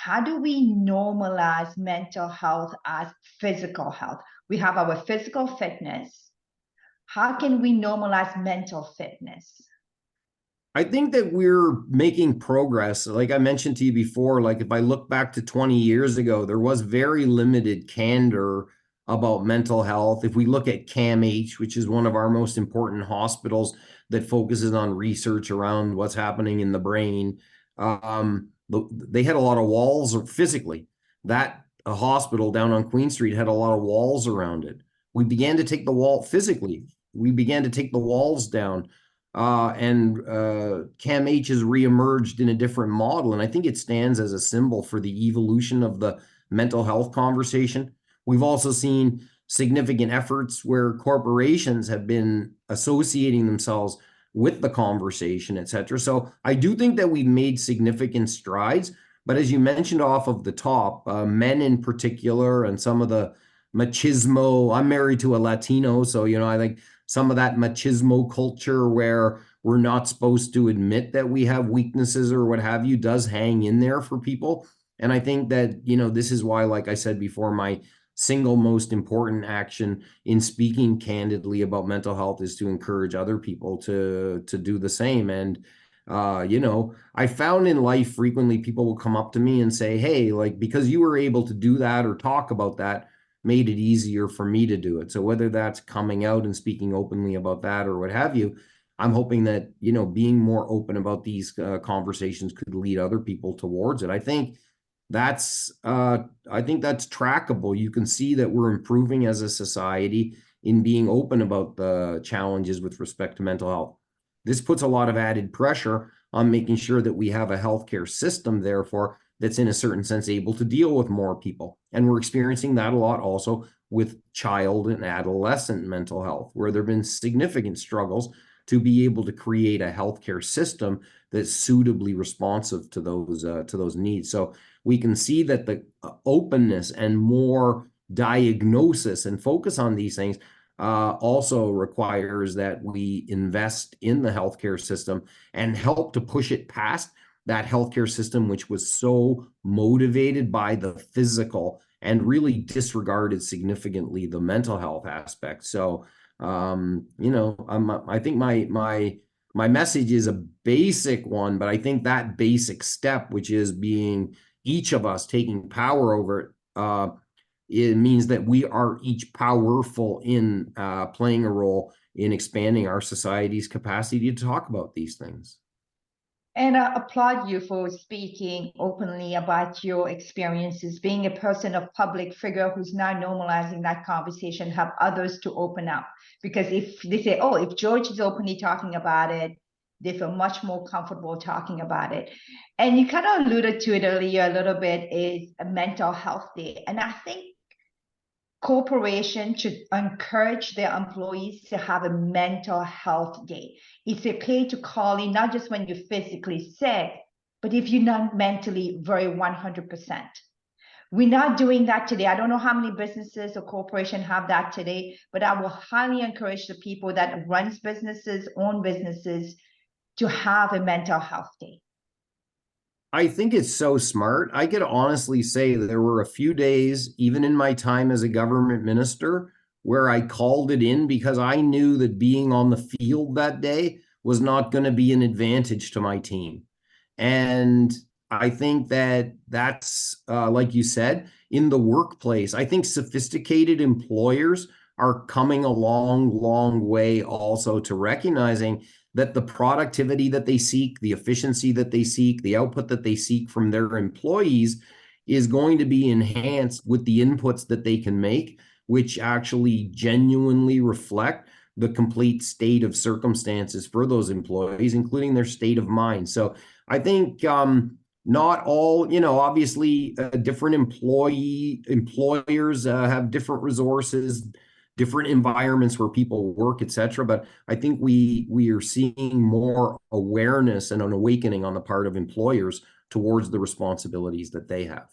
how do we normalize mental health as physical health? We have our physical fitness. How can we normalize mental fitness? I think that we're making progress. Like I mentioned to you before, like if I look back to 20 years ago, there was very limited candor about mental health. If we look at CAMH, which is one of our most important hospitals that focuses on research around what's happening in the brain, they had a lot of walls physically. That a hospital down on Queen Street had a lot of walls around it. We began to take the wall physically. We began to take the walls down. And CAMH has reemerged in a different model. And I think it stands as a symbol for the evolution of the mental health conversation. We've also seen significant efforts where corporations have been associating themselves with the conversation, et cetera. So I do think that we've made significant strides. But as you mentioned off of the top, men in particular, and some of the machismo, I'm married to a Latino, so, I think some of that machismo culture where we're not supposed to admit that we have weaknesses or what have you does hang in there for people. And I think that, this is why, like I said before, my single most important action in speaking candidly about mental health is to encourage other people to do the same. And, I found in life frequently people will come up to me and say, hey, like, because you were able to do that or talk about that, made it easier for me to do it. So whether that's coming out and speaking openly about that or what have you, I'm hoping that, being more open about these conversations could lead other people towards it. I think that's trackable. You can see that we're improving as a society in being open about the challenges with respect to mental health. This puts a lot of added pressure on making sure that we have a healthcare system, therefore, that's in a certain sense able to deal with more people. And we're experiencing that a lot also with child and adolescent mental health, where there have been significant struggles to be able to create a healthcare system that's suitably responsive to those needs. So we can see that the openness and more diagnosis and focus on these things also requires that we invest in the healthcare system and help to push it past that healthcare system, which was so motivated by the physical and really disregarded significantly the mental health aspect. So, I think my message is a basic one, but I think that basic step, which is being each of us taking power over it, it means that we are each powerful in playing a role in expanding our society's capacity to talk about these things. And I applaud you for speaking openly about your experiences, being a person of public figure who's now normalizing that conversation, help others to open up. Because if they say, oh, if George is openly talking about it, they feel much more comfortable talking about it. And you kind of alluded to it earlier a little bit, is a mental health day. And I think corporations should encourage their employees to have a mental health day. It's okay to call in, not just when you're physically sick, but if you're not mentally very 100%. We're not doing that today. I don't know how many businesses or corporations have that today, but I will highly encourage the people that runs businesses, own businesses, to have a mental health day. I think it's so smart. I could honestly say that there were a few days, even in my time as a government minister, where I called it in because I knew that being on the field that day was not going to be an advantage to my team. And I think that that's, like you said, in the workplace, I think sophisticated employers are coming a long, long way also to recognizing that the productivity that they seek, the efficiency that they seek, the output that they seek from their employees is going to be enhanced with the inputs that they can make, which actually genuinely reflect the complete state of circumstances for those employees, including their state of mind. So I think not all, obviously different employers have different resources, different environments where people work, et cetera. But I think we are seeing more awareness and an awakening on the part of employers towards the responsibilities that they have.